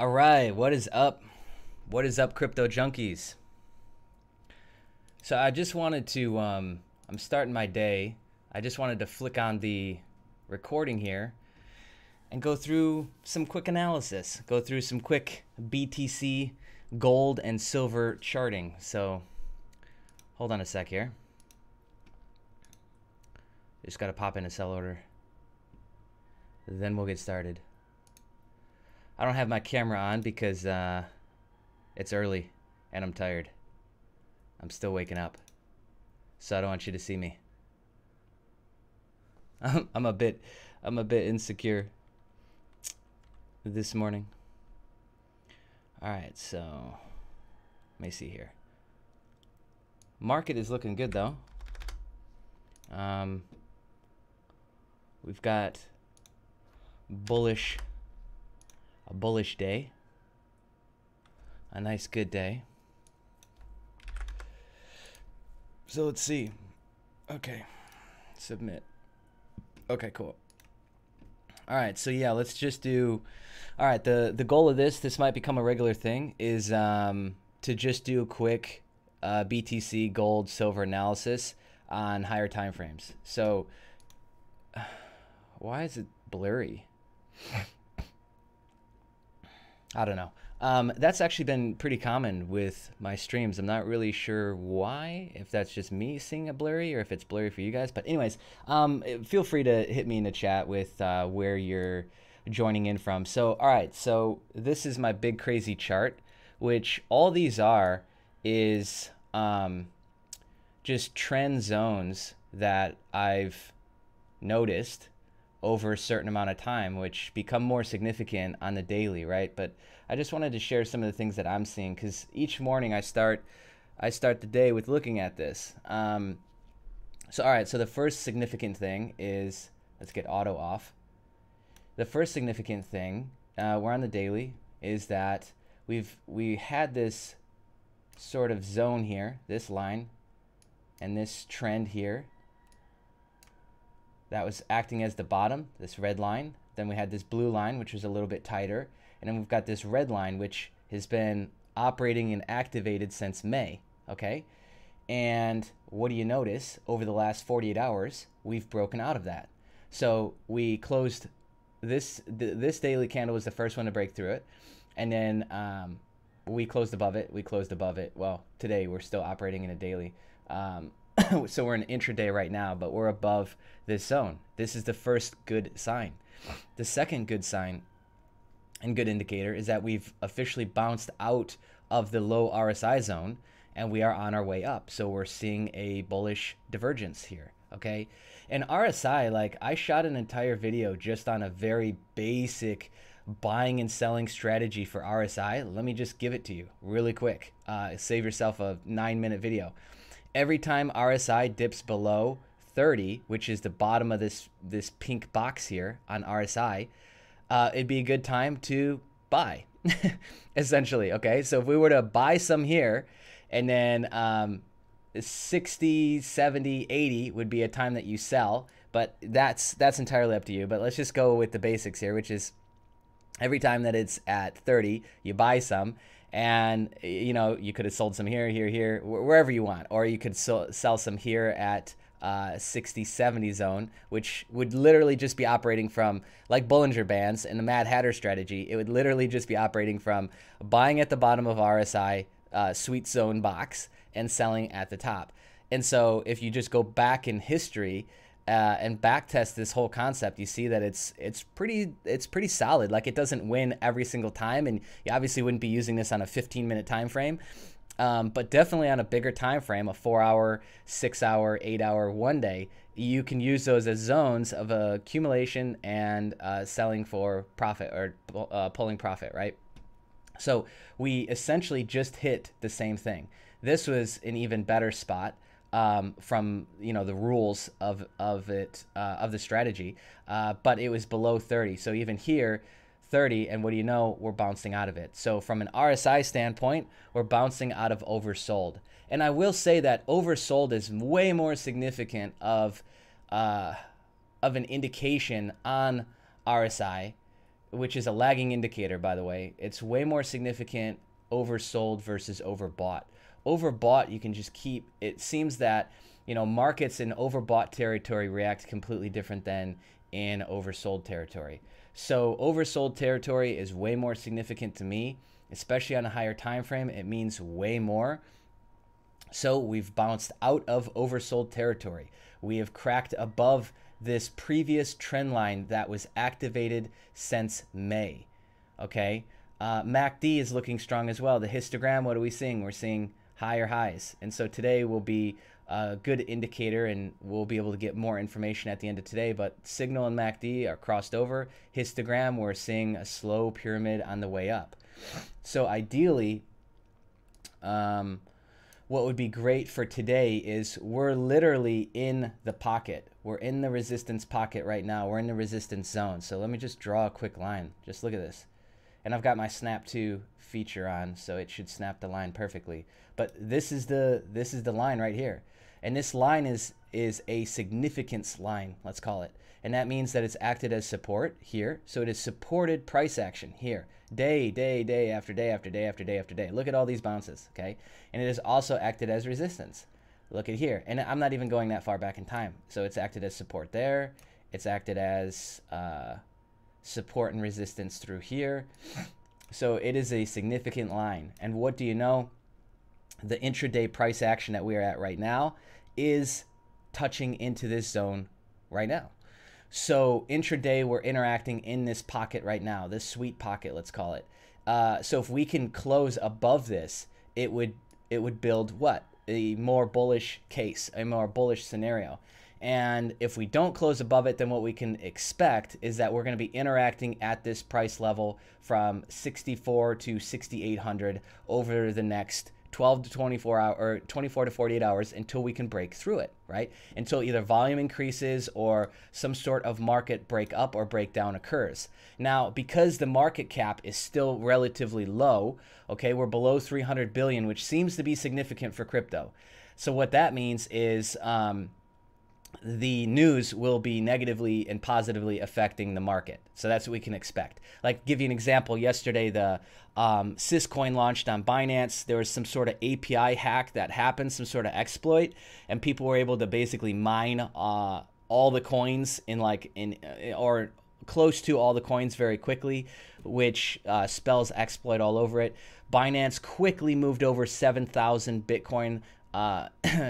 All right, what is up? What is up, crypto junkies? So I just wanted to, I'm starting my day. I just wanted to flick on the recording here and go through some quick analysis, go through some quick BTC gold and silver charting. So hold on a sec here. Just got to pop in a sell order. Then we'll get started. I don't have my camera on because it's early and I'm tired. I'm still waking up, so I don't want you to see me. I'm a bit insecure this morning. All right, so let me see here. Market is looking good though. We've got a bullish day, a nice good day. So let's see. Okay, submit. Okay, cool. All right, so yeah, let's just do. All right, the goal of this might become a regular thing, is to just do a quick BTC gold silver analysis on higher time frames. So why is it blurry? I don't know. That's actually been pretty common with my streams. I'm not really sure why, if that's just me seeing it blurry or if it's blurry for you guys. But anyways, feel free to hit me in the chat with where you're joining in from. So, all right, so this is my big crazy chart, which all these are is just trend zones that I've noticed over a certain amount of time, which become more significant on the daily, right? But I just wanted to share some of the things that I'm seeing, because each morning I start the day with looking at this. So all right, so the first significant thing is, let's get auto off. The first significant thing, we're on the daily, is that we had this sort of zone here, this line, and this trend here that was acting as the bottom, this red line. Then we had this blue line, which was a little bit tighter. And then we've got this red line, which has been operating and activated since May, okay? And what do you notice? Over the last 48 hours, we've broken out of that. So we closed this daily candle was the first one to break through it. And then we closed above it. We closed above it. Well, today we're still operating in a daily. So we're in intraday right now, but we're above this zone. This is the first good sign. The second good sign and good indicator is that we've officially bounced out of the low RSI zone and we are on our way up. So we're seeing a bullish divergence here, okay? And RSI, like, I shot an entire video just on a very basic buying and selling strategy for RSI. Let me just give it to you really quick. Save yourself a 9-minute video. Every time RSI dips below 30, which is the bottom of this pink box here on RSI, it'd be a good time to buy, essentially, okay? So if we were to buy some here, and then 60, 70, 80 would be a time that you sell, but that's entirely up to you. But let's just go with the basics here, which is every time that it's at 30, you buy some. And, you know, you could have sold some here, wherever you want. Or you could sell some here at 60, 70 zone, which would literally just be operating from, like Bollinger Bands and the Mad Hatter strategy, it would literally just be operating from buying at the bottom of RSI sweet zone box and selling at the top. And so if you just go back in history and back test this whole concept, you see that it's pretty solid. Like, it doesn't win every single time, and you obviously wouldn't be using this on a 15-minute time frame, but definitely on a bigger time frame, a 4-hour, 6-hour, 8-hour, 1 day, you can use those as zones of accumulation and selling for profit, or pulling profit, right? So we essentially just hit the same thing. This was an even better spot from, you know, the rules of the strategy, but it was below 30. So even here, 30, and what do you know, we're bouncing out of it. So from an RSI standpoint, we're bouncing out of oversold. And I will say that oversold is way more significant of an indication on RSI which is a lagging indicator, by the way, it's way more significant oversold versus overbought. Overbought, you can just keep, it seems that, you know, markets in overbought territory react completely different than in oversold territory. So oversold territory is way more significant to me, especially on a higher time frame. It means way more. So we've bounced out of oversold territory. We have cracked above this previous trend line that was activated since May. Okay, MACD is looking strong as well. The histogram, what are we seeing? We're seeing higher highs. And so today will be a good indicator, and we'll be able to get more information at the end of today. But signal and MACD are crossed over. Histogram, we're seeing a slow pyramid on the way up. So ideally, what would be great for today is we're literally in the pocket. We're in the resistance pocket right now. We're in the resistance zone. So let me just draw a quick line. Just look at this. And I've got my snap to feature on, so it should snap the line perfectly. But this is the line right here. And this line is a significance line, let's call it. And that means that it's acted as support here. So it has supported price action here. Day after day after day after day after day. Look at all these bounces, okay? And it has also acted as resistance. Look at here. And I'm not even going that far back in time. So it's acted as support there. It's acted as support and resistance through here. So it is a significant line. And what do you know? The intraday price action that we are at right now is touching into this zone right now. So intraday, we're interacting in this pocket right now, this sweet pocket, let's call it. So if we can close above this, it would build what? A more bullish case, a more bullish scenario. And if we don't close above it, then what we can expect is that we're going to be interacting at this price level from 64 to 6,800 over the next 12 to 24 hours, or 24 to 48 hours, until we can break through it, right? Until either volume increases or some sort of market break up or breakdown occurs. Now, because the market cap is still relatively low, okay, we're below 300 billion, which seems to be significant for crypto. So what that means is the news will be negatively and positively affecting the market. So that's what we can expect. Like, give you an example, yesterday the Syscoin launched on Binance. There was some sort of API hack that happened, some sort of exploit, and people were able to basically mine all the coins or close to all the coins very quickly, which spells exploit all over it. Binance quickly moved over 7,000 Bitcoin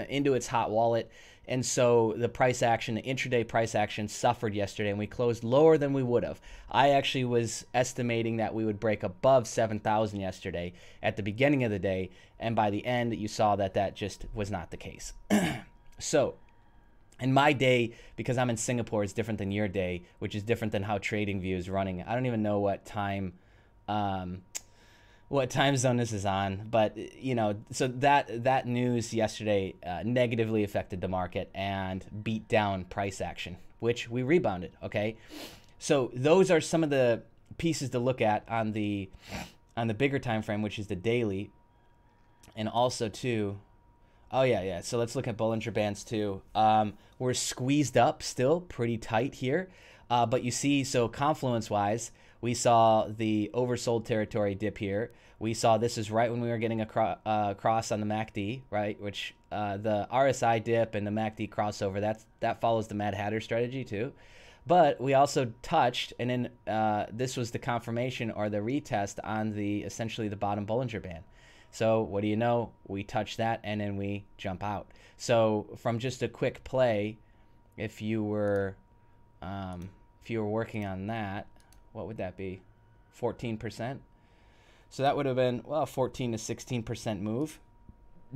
into its hot wallet. And so the price action, the intraday price action, suffered yesterday, and we closed lower than we would have. I actually was estimating that we would break above 7,000 yesterday at the beginning of the day, and by the end, you saw that that just was not the case. So, and my day, because I'm in Singapore, is different than your day, which is different than how TradingView is running. I don't even know what time zone this is on, but you know, so that news yesterday negatively affected the market and beat down price action, which we rebounded. Okay, so those are some of the pieces to look at on the bigger time frame, which is the daily, and also too. Oh yeah. So let's look at Bollinger Bands too. We're squeezed up still, pretty tight here, but you see, so confluence wise, we saw the oversold territory dip here. We saw this is right when we were getting a cross on the MACD, right? Which the RSI dip and the MACD crossover, that follows the Mad Hatter strategy too. But we also touched, and then this was the confirmation or the retest on essentially the bottom Bollinger Band. So what do you know? We touch that and then we jump out. So from just a quick play, if you were working on that, what would that be? 14%. So that would have been, well, 14 to 16% move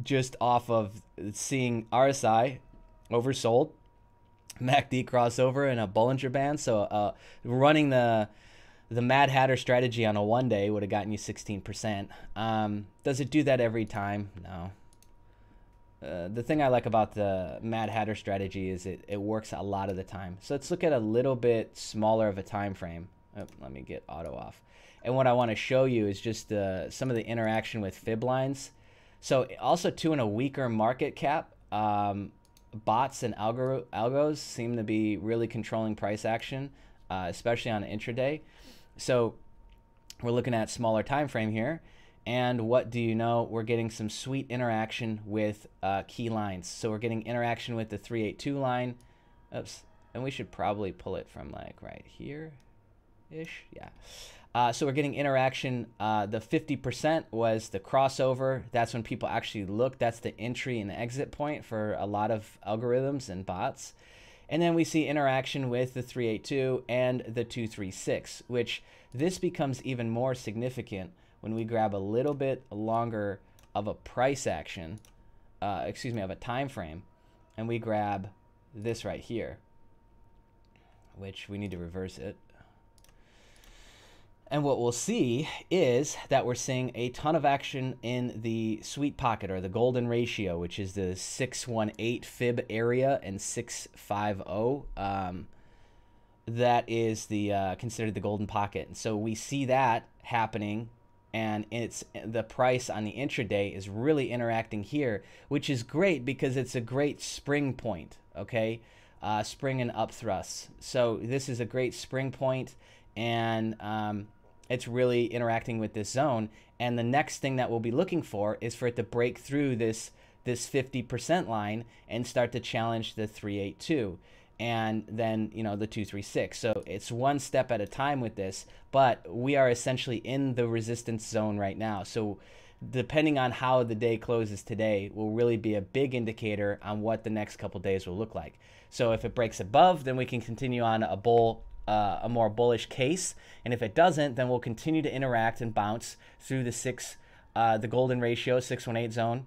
just off of seeing RSI oversold, MACD crossover, and a Bollinger Band. So running the Mad Hatter strategy on a one day would have gotten you 16%. Does it do that every time? No. The thing I like about the Mad Hatter strategy is it works a lot of the time. So let's look at a little bit smaller of a time frame. Oh, let me get auto off. And what I want to show you is just some of the interaction with fib lines. So also too, in a weaker market cap, bots and algos seem to be really controlling price action, especially on intraday. So we're looking at smaller time frame here, and what do you know? We're getting some sweet interaction with key lines. So we're getting interaction with the 382 line. Oops, and we should probably pull it from like right here ish. Yeah. So we're getting interaction. The 50% was the crossover. That's when people actually look. That's the entry and exit point for a lot of algorithms and bots. And then we see interaction with the 382 and the 236, which this becomes even more significant when we grab a little bit longer of a price action, of a time frame, and we grab this right here, which we need to reverse it. And what we'll see is that we're seeing a ton of action in the sweet pocket, or the golden ratio, which is the 618 fib area and 650. That is the considered the golden pocket. And so we see that happening, and it's the price on the intraday is really interacting here, which is great because it's a great spring point, okay? Spring and up thrusts. So this is a great spring point, and it's really interacting with this zone. And the next thing that we'll be looking for is for it to break through this 50% line and start to challenge the 382 and then, you know, the 236. So it's one step at a time with this, but we are essentially in the resistance zone right now. So depending on how the day closes today will really be a big indicator on what the next couple days will look like. So if it breaks above, then we can continue on a more bullish case, and if it doesn't, then we'll continue to interact and bounce through the golden ratio 618 zone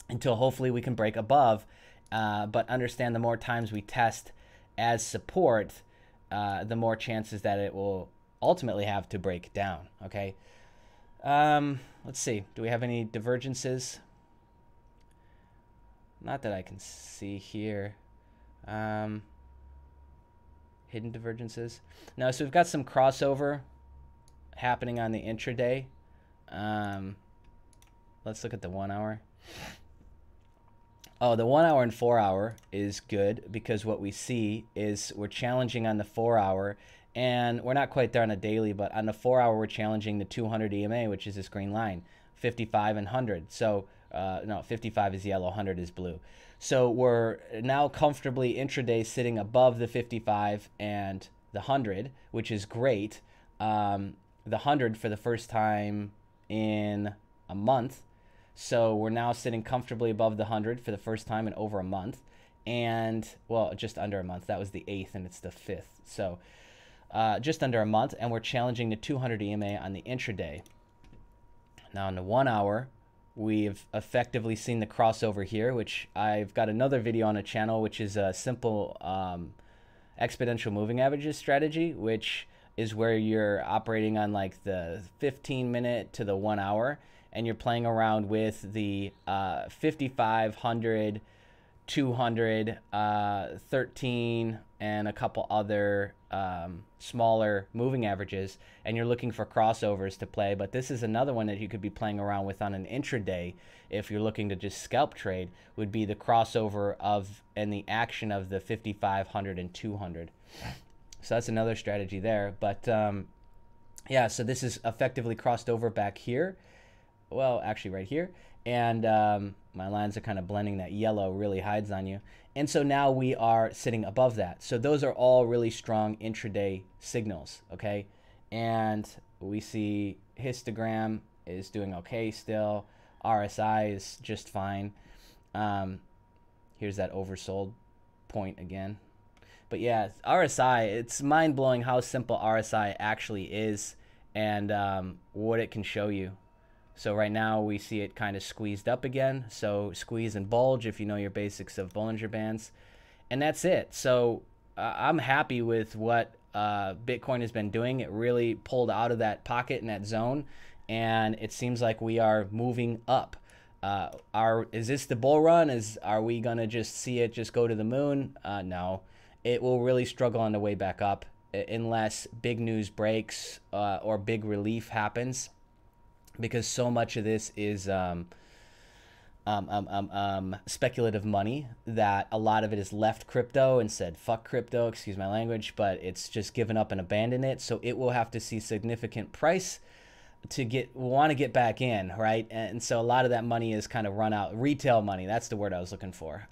until hopefully we can break above. But understand, the more times we test as support, the more chances that it will ultimately have to break down. Okay. Let's see. Do we have any divergences? Not that I can see here. Hidden divergences. No, so we've got some crossover happening on the intraday. Let's look at the 1 hour. Oh, the 1 hour and 4 hour is good because what we see is we're challenging on the 4 hour, and we're not quite there on a daily, but on the 4 hour we're challenging the 200 EMA, which is this green line, 55 and 100. So no, 55 is yellow, 100 is blue. So we're now comfortably intraday sitting above the 55 and the 100, which is great. The 100 for the first time in a month. So we're now sitting comfortably above the 100 for the first time in over a month. And, well, just under a month. That was the 8th and it's the 5th. So just under a month, and we're challenging the 200 EMA on the intraday. Now in the 1 hour, we've effectively seen the crossover here, which I've got another video on the channel, which is a simple exponential moving averages strategy, which is where you're operating on like the 15-minute to the 1 hour, and you're playing around with the 55, 100, 200, 13, and a couple other smaller moving averages, and you're looking for crossovers to play. But this is another one that you could be playing around with on an intraday if you're looking to just scalp trade, would be the crossover of and the action of the 55, 100, and 200. So that's another strategy there. But yeah, so this is effectively crossed over back here. Well, actually right here. And my lines are kind of blending. That yellow really hides on you. And so now we are sitting above that. So those are all really strong intraday signals, okay? And we see histogram is doing okay still. RSI is just fine. Here's that oversold point again. But yeah, RSI, it's mind-blowing how simple RSI actually is and what it can show you. So right now we see it kind of squeezed up again. So squeeze and bulge if you know your basics of Bollinger Bands. And that's it. So I'm happy with what Bitcoin has been doing. It really pulled out of that pocket in that zone. And it seems like we are moving up. Is this the bull run? Are we going to just see it just go to the moon? No. It will really struggle on the way back up unless big news breaks or big relief happens. Because so much of this is speculative money that a lot of it has left crypto and said, fuck crypto, excuse my language, but it's just given up and abandoned it. So it will have to see significant price to want to get back in, right? And so a lot of that money is kind of run out. Retail money, that's the word I was looking for.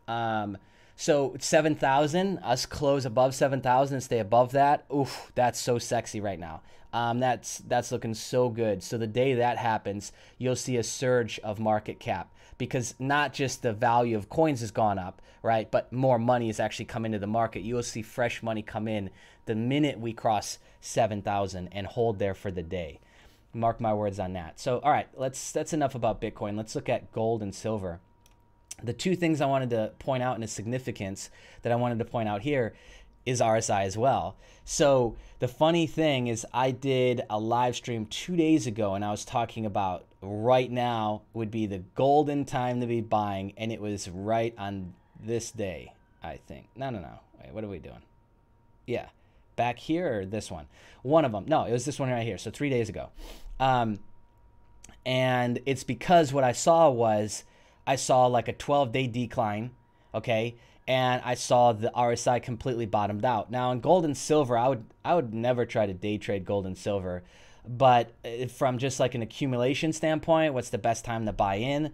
So 7,000, us close above 7,000 and stay above that. Oof, that's so sexy right now. That's looking so good. So the day that happens, you'll see a surge of market cap, because not just the value of coins has gone up, right? But more money has actually come into the market. You will see fresh money come in the minute we cross 7,000 and hold there for the day. Mark my words on that. So, all right, that's enough about Bitcoin. Let's look at gold and silver. The two things I wanted to point out in its significance that I wanted to point out here is RSI as well. So the funny thing is, I did a live stream 2 days ago and I was talking about right now would be the golden time to be buying, and it was right on this day, I think. No. Wait, what are we doing? Yeah. Back here or this one? One of them. No, it was this one right here. So 3 days ago. And it's because what I saw was I saw like a 12-day decline, okay? And I saw the RSI completely bottomed out. Now in gold and silver, I would never try to day trade gold and silver, but from just like an accumulation standpoint, what's the best time to buy in?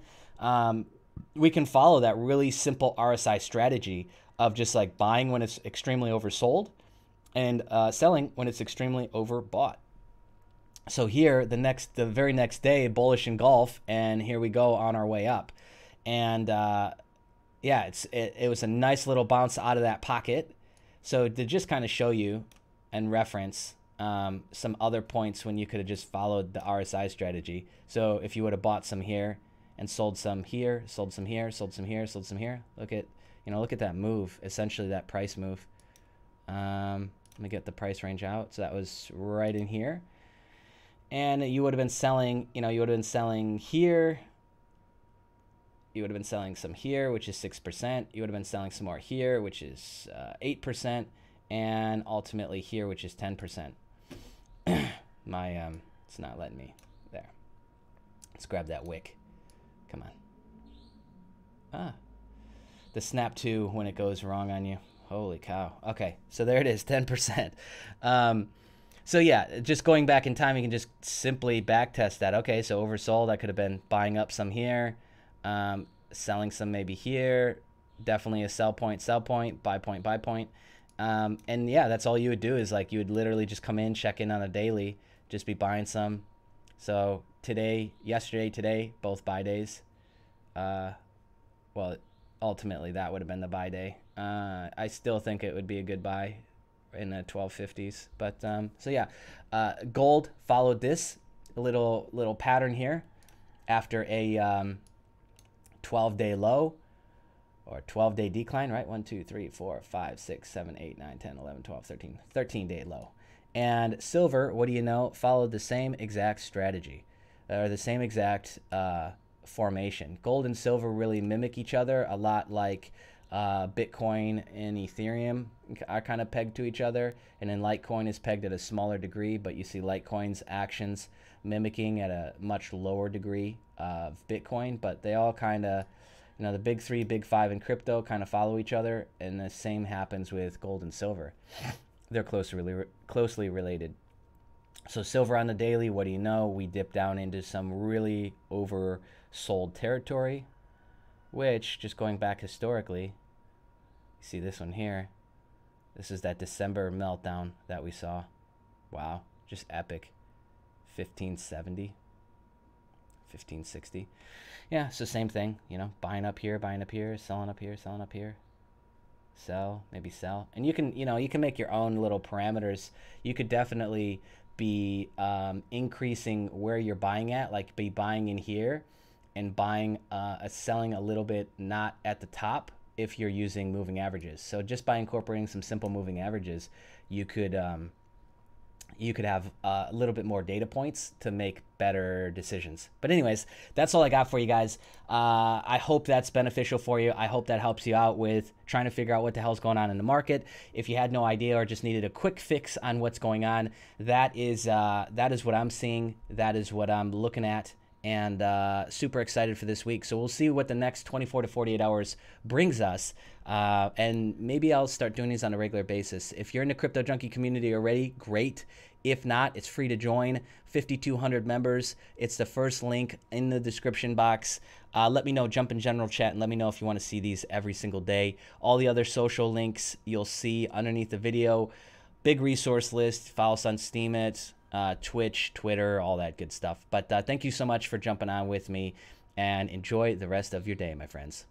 We can follow that really simple RSI strategy of just like buying when it's extremely oversold and selling when it's extremely overbought. So here, the very next day, bullish engulf, and here we go on our way up. And yeah, it was a nice little bounce out of that pocket. So to just kind of show you and reference some other points when you could have just followed the RSI strategy. So if you would have bought some here and sold some here, sold some here, sold some here, sold some here. Look at that move, essentially that price move. Let me get the price range out. So that was right in here. And you would have been selling, you would have been selling here. You would have been selling some here, which is 6%. You would have been selling some more here, which is 8%. And ultimately here, which is 10%. It's not letting me. There. Let's grab that wick. Come on. The snap to when it goes wrong on you. Holy cow. Okay, so there it is, 10%. So yeah, just going back in time, you can just simply back test that. Okay, so oversold, I could have been buying up some here, selling some maybe here, definitely a sell point, buy point, buy point. And yeah, that's all you would do is like you would literally just come in, check in on a daily, just be buying some. So yesterday, today, both buy days. Well, ultimately that would have been the buy day. I still think it would be a good buy in the 1250s, but so yeah, gold followed this little pattern here after a 12-day low or 12-day decline, right? 1 2 3 4 5 6 7 8 9 10 11 12 13-day low. And silver, what do you know, followed the same exact strategy or the same exact formation. Gold and silver really mimic each other a lot, like Bitcoin and Ethereum are kind of pegged to each other, and then Litecoin is pegged at a smaller degree, but you see Litecoin's actions mimicking at a much lower degree of Bitcoin, but they all kind of, the big three, big five in crypto kind of follow each other, and the same happens with gold and silver. They're closely related. So silver on the daily, what do you know? We dip down into some really oversold territory, which, just going back historically, you see this one here. This is that December meltdown that we saw. Wow, just epic. 1570, 1560. Yeah, so same thing, buying up here, selling up here, selling up here. Sell, maybe sell. And you can make your own little parameters. You could definitely be increasing where you're buying at, like be buying in here and selling a little bit not at the top if you're using moving averages. So just by incorporating some simple moving averages, you could have a little bit more data points to make better decisions. But anyways, that's all I got for you guys. I hope that's beneficial for you. I hope that helps you out with trying to figure out what the hell's going on in the market. If you had no idea or just needed a quick fix on what's going on, that is what I'm seeing. That is what I'm looking at. and super excited for this week. So we'll see what the next 24 to 48 hours brings us. And maybe I'll start doing these on a regular basis. If you're in the Crypto Junkie community already, great. If not, it's free to join. 5,200 members. It's the first link in the description box. Let me know, jump in general chat, and let me know if you want to see these every single day. All the other social links you'll see underneath the video. Big resource list. Follow us on Steemit, Twitch, Twitter, all that good stuff. But thank you so much for jumping on with me, and enjoy the rest of your day, my friends.